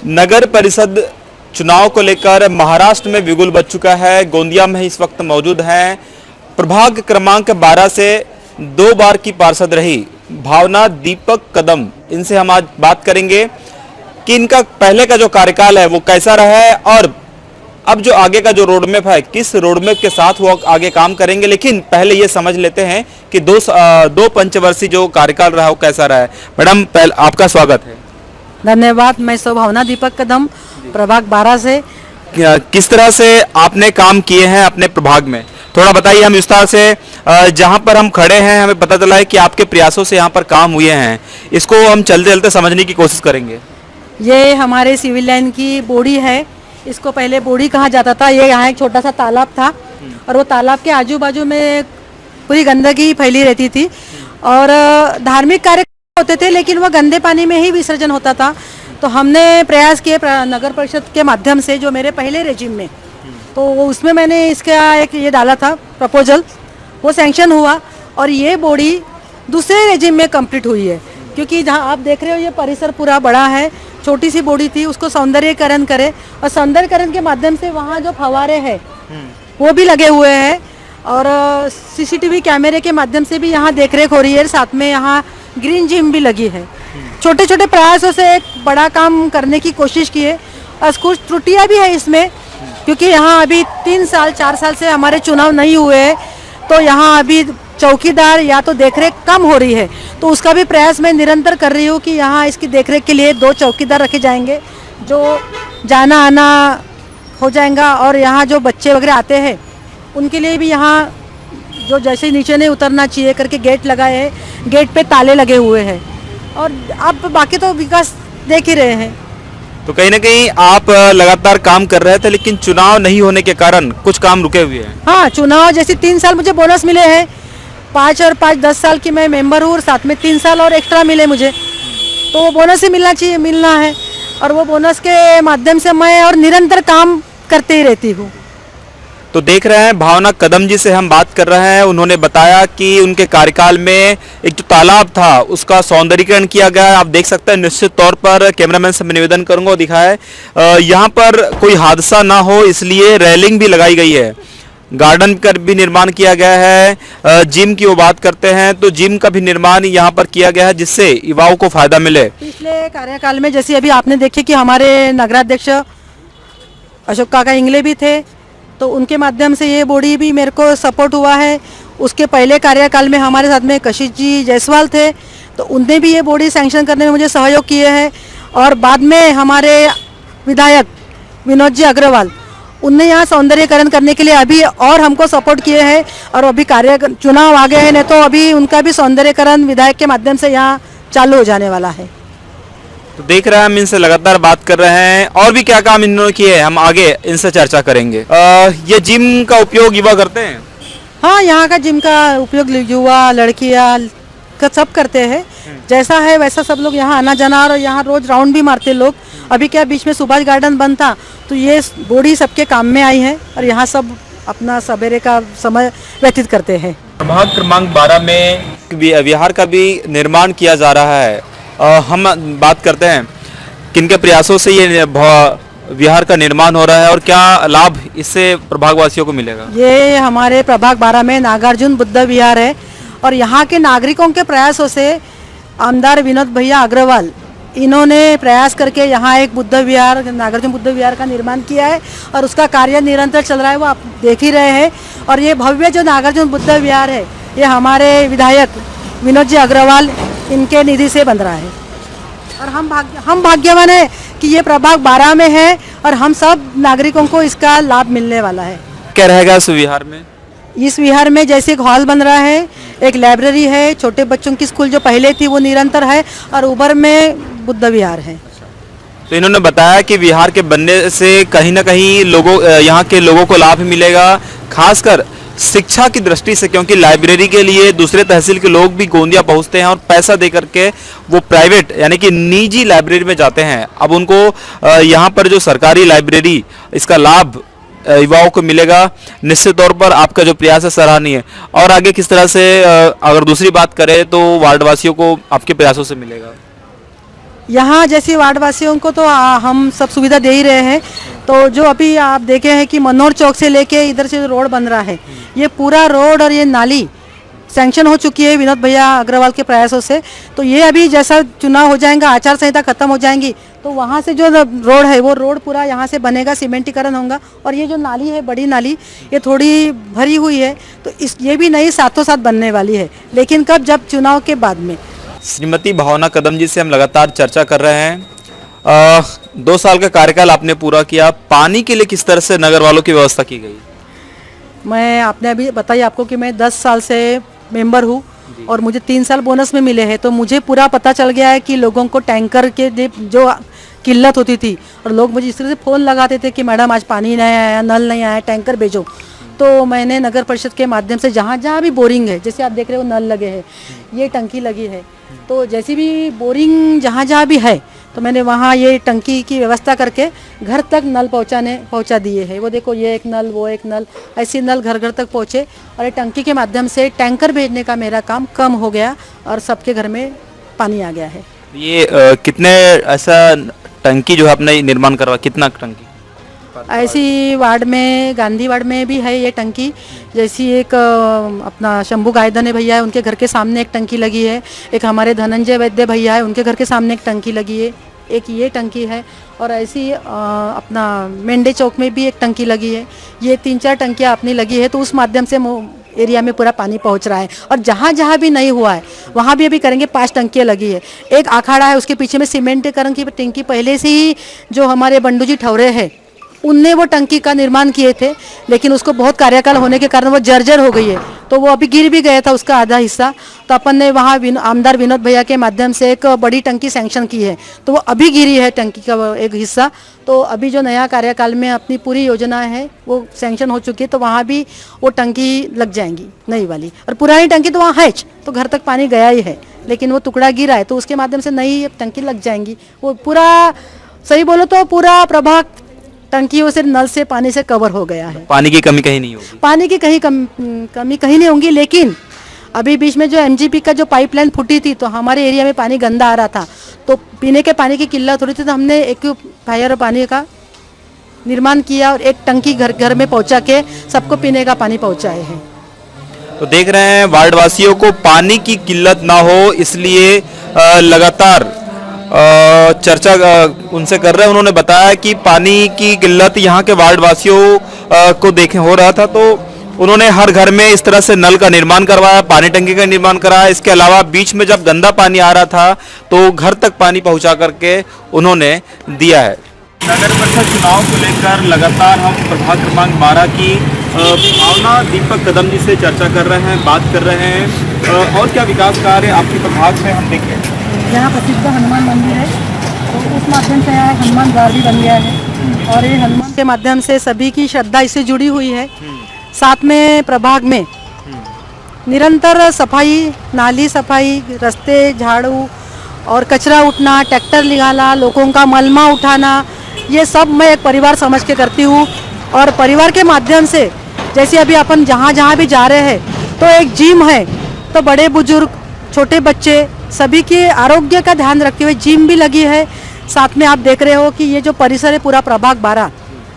नगर परिषद चुनाव को लेकर महाराष्ट्र में बिगुल बज चुका है। गोंदिया में इस वक्त मौजूद हैं प्रभाग क्रमांक 12 से 2 बार की पार्षद रही भावना दीपक कदम। इनसे हम आज बात करेंगे कि इनका पहले का जो कार्यकाल है वो कैसा रहा है और अब जो आगे का जो रोडमैप है किस रोडमैप के साथ वो आगे काम करेंगे। लेकिन पहले ये समझ लेते हैं कि दो पंचवर्षीय जो कार्यकाल रहा वो कैसा रहा है। मैडम पहले आपका स्वागत है। धन्यवाद। मैं भावना दीपक कदम प्रभाग 12 से। किस तरह से आपने काम किए हैं अपने प्रभाग में, थोड़ा बताइए हम विस्तार से। जहां पर हम खड़े हैं हमें पता चला है कि आपके प्रयासों से यहां पर काम हुए हैं, इसको हम चलते चलते समझने की कोशिश करेंगे। ये हमारे सिविल लाइन की बोड़ी है। इसको पहले बोड़ी कहा जाता था। ये यहाँ एक छोटा सा तालाब था और वो तालाब के आजू बाजू में पूरी गंदगी फैली रहती थी और धार्मिक कार्य होते थे, लेकिन वो गंदे पानी में ही विसर्जन होता था। तो हमने प्रयास किए नगर परिषद के माध्यम से, जो मेरे पहले रेजिम में, तो उसमें मैंने इसका एक ये डाला था प्रपोजल, वो सैंक्शन हुआ और ये बोड़ी दूसरे रेजिम में कंप्लीट हुई है। क्योंकि जहाँ आप देख रहे हो ये परिसर पूरा बड़ा है, छोटी सी बोड़ी थी, उसको सौंदर्यकरण करे और सौंदर्यकरण के माध्यम से वहाँ जो फव्वारे हैं वो भी लगे हुए हैं और सीसीटीवी कैमरे के माध्यम से भी यहाँ देखरेख हो रही है। साथ में यहाँ ग्रीन जिम भी लगी है। छोटे छोटे प्रयासों से एक बड़ा काम करने की कोशिश की है और कुछ त्रुटियां भी है इसमें, क्योंकि यहाँ अभी 3-4 साल से हमारे चुनाव नहीं हुए हैं, तो यहाँ अभी चौकीदार या तो देखरेख कम हो रही है। तो उसका भी प्रयास मैं निरंतर कर रही हूँ कि यहाँ इसकी देखरेख के लिए 2 चौकीदार रखे जाएंगे, जो जाना आना हो जाएगा। और यहाँ जो बच्चे वगैरह आते हैं उनके लिए भी यहाँ जो जैसे नीचे नहीं उतरना चाहिए करके गेट लगाए हैं, गेट पे ताले लगे हुए हैं और अब बाकी तो विकास देख ही रहे हैं। तो कहीं ना कहीं आप लगातार काम कर रहे थे, लेकिन चुनाव नहीं होने के कारण कुछ काम रुके हुए हैं। हाँ, चुनाव जैसे 3 साल मुझे बोनस मिले हैं, 5 और 5 10 साल की मैं मेंबर हूँ और साथ में 3 साल और एक्स्ट्रा मिले मुझे, तो वो बोनस ही मिलना चाहिए, मिलना है। और वो बोनस के माध्यम से मैं और निरंतर काम करते ही रहती हूँ। तो देख रहे हैं भावना कदम जी से हम बात कर रहे हैं। उन्होंने बताया कि उनके कार्यकाल में एक जो तालाब था उसका सौंदर्यीकरण किया गया। आप देख सकते हैं, निश्चित तौर पर कैमरामैन से मैं निवेदन करूंगा दिखाएं, यहाँ पर कोई हादसा ना हो इसलिए रेलिंग भी लगाई गई है, गार्डन का भी निर्माण किया गया है। जिम की वो बात करते हैं तो जिम का भी निर्माण यहाँ पर किया गया है जिससे युवाओं को फायदा मिले। पिछले कार्यकाल में जैसे अभी आपने देखे कि हमारे नगराध्यक्ष अशोक काका इंगले भी थे, तो उनके माध्यम से ये बॉडी भी मेरे को सपोर्ट हुआ है। उसके पहले कार्यकाल में हमारे साथ में कशिश जी जायसवाल थे, तो उनने भी ये बॉडी सैंक्शन करने में मुझे सहयोग किए हैं। और बाद में हमारे विधायक विनोद जी अग्रवाल, उनने यहाँ सौंदर्यकरण करने के लिए अभी और हमको सपोर्ट किए हैं और अभी चुनाव आ गए हैं, नहीं तो अभी उनका भी सौंदर्यकरण विधायक के माध्यम से यहाँ चालू हो जाने वाला है। तो देख रहे हैं हम इनसे लगातार बात कर रहे हैं और भी क्या काम इन्होंने किए हैं हम आगे इनसे चर्चा करेंगे। ये जिम का उपयोग युवा करते हैं? हाँ, यहाँ का जिम का उपयोग युवा लड़कियाँ सब करते हैं। जैसा है वैसा सब लोग यहाँ आना जाना और यहाँ रोज राउंड भी मारते लोग। अभी क्या बीच में सुभाष गार्डन बंद था, तो ये बॉडी सबके काम में आई है और यहाँ सब अपना सवेरे का समय व्यतीत करते हैं। प्रभाग क्रमांक 12 में विहार का भी निर्माण किया जा रहा है। हम बात करते हैं किनके प्रयासों से ये विहार का निर्माण हो रहा है और क्या लाभ इससे प्रभागवासियों को मिलेगा। ये हमारे प्रभाग 12 में नागार्जुन बुद्ध विहार है और यहाँ के नागरिकों के प्रयासों से आमदार विनोद भैया अग्रवाल, इन्होंने प्रयास करके यहाँ एक बुद्ध विहार, नागार्जुन बुद्ध विहार का निर्माण किया है और उसका कार्य निरंतर चल रहा है, वो आप देख ही रहे हैं। और ये भव्य जो नागार्जुन बुद्ध विहार है, ये हमारे विधायक विनोद जी अग्रवाल इनके निधि से बन रहा है और हम भाग्यवान है कि ये प्रभाग 12 में है और हम सब नागरिकों को इसका लाभ मिलने वाला है। क्या रहेगा इस विहार में? इस विहार में जैसे एक हॉल बन रहा है, एक लाइब्रेरी है, छोटे बच्चों की स्कूल जो पहले थी वो निरंतर है और ऊपर में बुद्ध विहार है। तो इन्होंने बताया कि विहार के बनने से कहीं ना कहीं यहाँ के लोगों को लाभ मिलेगा, खासकर शिक्षा की दृष्टि से, क्योंकि लाइब्रेरी के लिए दूसरे तहसील के लोग भी गोंदिया पहुंचते हैं और पैसा दे करके वो प्राइवेट यानी कि निजी लाइब्रेरी में जाते हैं। अब उनको यहाँ पर जो सरकारी लाइब्रेरी, इसका लाभ युवाओं को मिलेगा। निश्चित तौर पर आपका जो प्रयास है सराहनीय है। और आगे किस तरह से अगर दूसरी बात करें तो वार्डवासियों को आपके प्रयासों से मिलेगा? यहाँ जैसे वार्ड वासियों को तो हम सब सुविधा दे ही रहे हैं। तो जो अभी आप देखे हैं कि मनोहर चौक से लेके इधर से जो रोड बन रहा है, ये पूरा रोड और ये नाली सैंक्शन हो चुकी है विनोद भैया अग्रवाल के प्रयासों से। तो ये अभी जैसा चुनाव हो जाएगा, आचार संहिता खत्म हो जाएंगी, तो वहाँ से जो रोड है वो रोड पूरा यहाँ से बनेगा, सीमेंटीकरण होगा। और ये जो नाली है, बड़ी नाली, ये थोड़ी भरी हुई है, तो ये भी नई साथों साथ बनने वाली है, लेकिन कब, जब चुनाव के बाद में। श्रीमती भावना कदम जी से हम लगातार चर्चा कर रहे हैं। 2 साल का कार्यकाल आपने पूरा किया, पानी के लिए किस तरह से नगर वालों की व्यवस्था की गई? मैं आपने अभी बताइए आपको कि मैं 10 साल से मेंबर हूँ और मुझे 3 साल बोनस में मिले हैं, तो मुझे पूरा पता चल गया है कि लोगों को टैंकर के जो किल्लत होती थी, और लोग मुझे इस तरह से फ़ोन लगाते थे कि मैडम आज पानी नहीं आया, नल नहीं आया, टैंकर भेजो। तो मैंने नगर परिषद के माध्यम से जहाँ जहाँ भी बोरिंग है, जैसे आप देख रहे हो नल लगे हैं, ये टंकी लगी है, तो जैसी भी बोरिंग जहाँ जहाँ भी है, तो मैंने वहाँ ये टंकी की व्यवस्था करके घर तक नल पहुँचा दिए हैं। वो देखो, ये एक नल, वो एक नल, ऐसी नल घर घर तक पहुँचे। और ये टंकी के माध्यम से टैंकर भेजने का मेरा काम कम हो गया और सबके घर में पानी आ गया है। ये कितने ऐसा टंकी जो है आपने निर्माण करवा, कितना टंकी? ऐसी वार्ड में, गांधी वार्ड में भी है ये टंकी। जैसी एक अपना शंभू गायधने भैया है, उनके घर के सामने एक टंकी लगी है। एक हमारे धनंजय वैद्य भैया है, उनके घर के सामने एक टंकी लगी है। एक ये टंकी है, और ऐसी अपना मेंढे चौक में भी एक टंकी लगी है। ये 3-4 टंकियाँ अपनी लगी है, तो उस माध्यम से एरिया में पूरा पानी पहुंच रहा है। और जहाँ जहाँ भी नहीं हुआ है वहाँ भी अभी करेंगे। 5 टंकियाँ लगी है। एक अखाड़ा है, उसके पीछे में सीमेंटीकरण की टंकी पहले से ही जो हमारे बंडू जी ठौरे हैं, उनने वो टंकी का निर्माण किए थे, लेकिन उसको बहुत कार्यकाल होने के कारण वो जर्जर हो गई है, तो वो अभी गिर भी गया था उसका आधा हिस्सा। तो अपन ने वहाँ आमदार विनोद भैया के माध्यम से एक बड़ी टंकी सैंक्शन की है, तो वो अभी गिरी है टंकी का एक हिस्सा। तो अभी जो नया कार्यकाल में अपनी पूरी योजना है वो सैंक्शन हो चुकी है, तो वहाँ भी वो टंकी लग जाएंगी नई वाली। और पुरानी टंकी तो वहाँ है, तो घर तक पानी गया ही है, लेकिन वो टुकड़ा गिरा है, तो उसके माध्यम से नई टंकी लग जाएंगी। वो पूरा, सही बोलो तो पूरा प्रभाग टंकियों से, नल से, पानी से कवर हो गया है। पानी की कमी कहीं नहीं होगी? पानी की कमी कहीं नहीं होगी, लेकिन अभी बीच में जो एमजीपी का जो पाइपलाइन फूटी थी, तो हमारे एरिया में पानी गंदा आ रहा था, तो पीने के पानी की किल्लत हो रही थी, तो हमने एक्यूफायर पानी का निर्माण किया और एक टंकी घर घर में पहुंचा के सबको पीने का पानी पहुंचाए हैं। तो देख रहे हैं, वार्ड वासियों को पानी की किल्लत ना हो, इसलिए लगातार चर्चा उनसे कर रहे हैं। उन्होंने बताया कि पानी की किल्लत यहाँ के वार्ड वासियों को देखे हो रहा था, तो उन्होंने हर घर में इस तरह से नल का निर्माण करवाया, पानी टंकी का निर्माण कराया। इसके अलावा बीच में जब गंदा पानी आ रहा था, तो घर तक पानी पहुंचा करके उन्होंने दिया है। नगर परिषद चुनाव को लेकर लगातार हम प्रभाग क्रमांक 12 की भावना दीपक कदम जी से चर्चा कर रहे हैं, बात कर रहे हैं। और क्या विकास कार्य आपके प्रभाग में हम देखें? यहाँ प्रसिद्ध हनुमान मंदिर है, तो उस माध्यम से यहाँ हनुमान द्वार भी बन गया है, और ये हनुमान के माध्यम से सभी की श्रद्धा इससे जुड़ी हुई है। साथ में प्रभाग में निरंतर सफाई, नाली सफाई, रास्ते झाड़ू और कचरा उठना, ट्रैक्टर निकालना, लोगों का मलमा उठाना, ये सब मैं एक परिवार समझ के करती हूँ। और परिवार के माध्यम से जैसे अभी अपन जहाँ जहाँ भी जा रहे हैं, तो एक जिम है, तो बड़े बुजुर्ग, छोटे बच्चे, सभी के आरोग्य का ध्यान रखते हुए जिम भी लगी है। साथ में आप देख रहे हो कि ये जो परिसर है पूरा प्रभाग 12,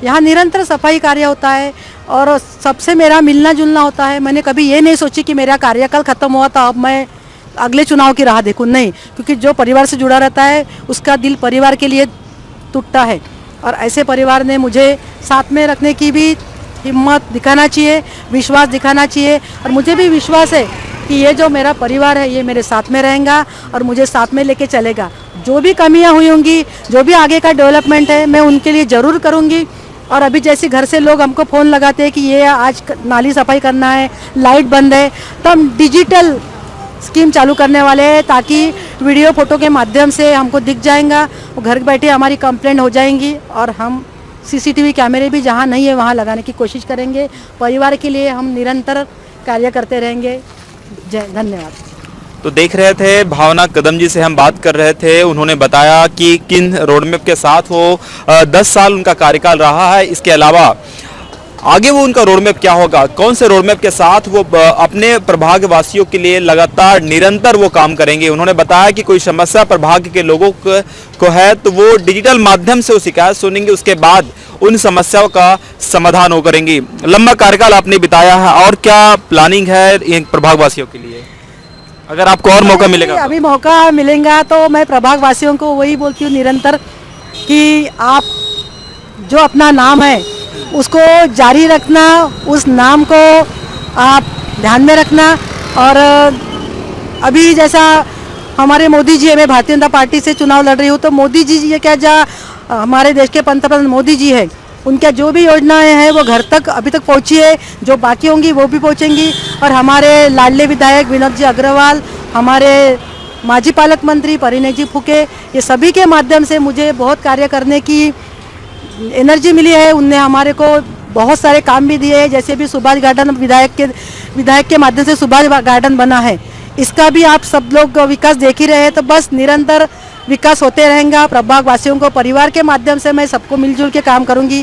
यहाँ निरंतर सफाई कार्य होता है और सबसे मेरा मिलना जुलना होता है। मैंने कभी ये नहीं सोची कि मेरा कार्यकाल खत्म हुआ तो अब मैं अगले चुनाव की राह देखूँ, नहीं, क्योंकि जो परिवार से जुड़ा रहता है उसका दिल परिवार के लिए टूटता है। और ऐसे परिवार ने मुझे साथ में रखने की भी हिम्मत दिखाना चाहिए, विश्वास दिखाना चाहिए। और मुझे भी विश्वास है कि ये जो मेरा परिवार है ये मेरे साथ में रहेगा और मुझे साथ में लेके चलेगा। जो भी कमियां हुई होंगी, जो भी आगे का डेवलपमेंट है, मैं उनके लिए ज़रूर करूँगी। और अभी जैसे घर से लोग हमको फ़ोन लगाते हैं कि ये आज नाली सफाई करना है, लाइट बंद है, तो हम डिजिटल स्कीम चालू करने वाले हैं, ताकि वीडियो फोटो के माध्यम से हमको दिख जाएगा, घर बैठे हमारी कंप्लेंट हो जाएंगी और हम सीसीटीवी कैमरे भी जहाँ नहीं है वहाँ लगाने की कोशिश करेंगे। परिवार के लिए हम निरंतर कार्य करते रहेंगे। धन्यवाद। तो देख रहे थे, भावना कदम जी से हम बात कर रहे थे। उन्होंने बताया कि किन रोडमैप के साथ वो 10 साल उनका कार्यकाल रहा है। इसके अलावा आगे वो उनका रोड मैप क्या होगा, कौन से रोड मैप के साथ वो अपने प्रभाग वासियों के लिए लगातार निरंतर वो काम करेंगे। उन्होंने बताया कि कोई समस्या प्रभाग के लोगों को है तो वो डिजिटल माध्यम से वो शिकायत सुनेंगे, उसके बाद उन समस्याओं का समाधान वो करेंगी। लंबा कार्यकाल आपने बिताया है, और क्या प्लानिंग है इन प्रभाग वासियों के लिए, अगर आपको और मौका मिलेगा तो? अभी मौका मिलेगा तो मैं प्रभाग वासियों को वही बोलती हूँ निरंतर कि आप जो अपना नाम है उसको जारी रखना, उस नाम को आप ध्यान में रखना। और अभी जैसा हमारे मोदी जी है, मैं भारतीय जनता पार्टी से चुनाव लड़ रही हूँ, तो मोदी जी ये क्या जा हमारे देश के पंतप्रधान मोदी जी है, उनका जो भी योजनाएं हैं वो घर तक अभी तक पहुंची है, जो बाकी होंगी वो भी पहुंचेंगी। और हमारे लाडले विधायक विनोद जी अग्रवाल, हमारे माजी पालक मंत्री परिणय जी फुके, ये सभी के माध्यम से मुझे बहुत कार्य करने की एनर्जी मिली है। उनने हमारे को बहुत सारे काम भी दिए हैं, जैसे भी सुभाष गार्डन विधायक के माध्यम से सुभाष गार्डन बना है, इसका भी आप सब लोग विकास देख ही रहे हैं। तो बस निरंतर विकास होते रहेगा। प्रभाग वासियों को परिवार के माध्यम से मैं सबको मिलजुल के काम करूंगी,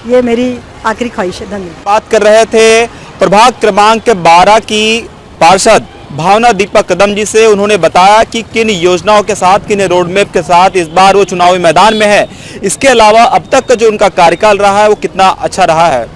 ये मेरी आखिरी ख्वाहिश है। धन्यवाद। बात कर रहे थे प्रभाग क्रमांक 12 की पार्षद भावना दीपक कदम जी से। उन्होंने बताया कि किन योजनाओं के साथ, किन रोड मैप के साथ इस बार वो चुनावी मैदान में है। इसके अलावा अब तक का जो उनका कार्यकाल रहा है वो कितना अच्छा रहा है।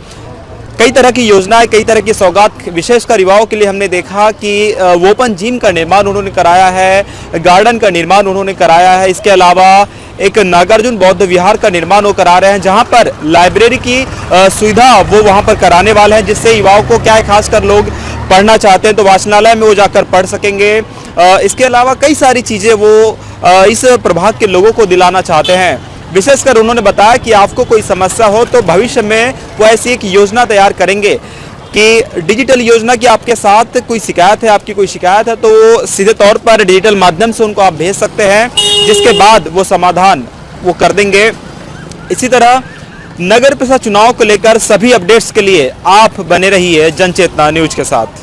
कई तरह की योजनाएं, कई तरह की सौगात, विशेषकर युवाओं के लिए हमने देखा कि ओपन जिम का निर्माण उन्होंने कराया है, गार्डन का निर्माण उन्होंने कराया है। इसके अलावा एक नागार्जुन बौद्ध विहार का निर्माण वो करा रहे हैं, जहां पर लाइब्रेरी की सुविधा वो वहां पर कराने वाले हैं, जिससे युवाओं को क्या है, खासकर लोग पढ़ना चाहते हैं तो वाचनालय में वो जाकर पढ़ सकेंगे। इसके अलावा कई सारी चीजें वो इस प्रभाग के लोगों को दिलाना चाहते हैं। विशेषकर उन्होंने बताया कि आपको कोई समस्या हो तो भविष्य में वो ऐसी एक योजना तैयार करेंगे कि डिजिटल योजना की आपके साथ कोई शिकायत है, आपकी कोई शिकायत है तो सीधे तौर पर डिजिटल माध्यम से उनको आप भेज सकते हैं, जिसके बाद वो समाधान वो कर देंगे। इसी तरह नगर परिषद चुनाव को लेकर सभी अपडेट्स के लिए आप बने रहिए जनचेतना न्यूज के साथ।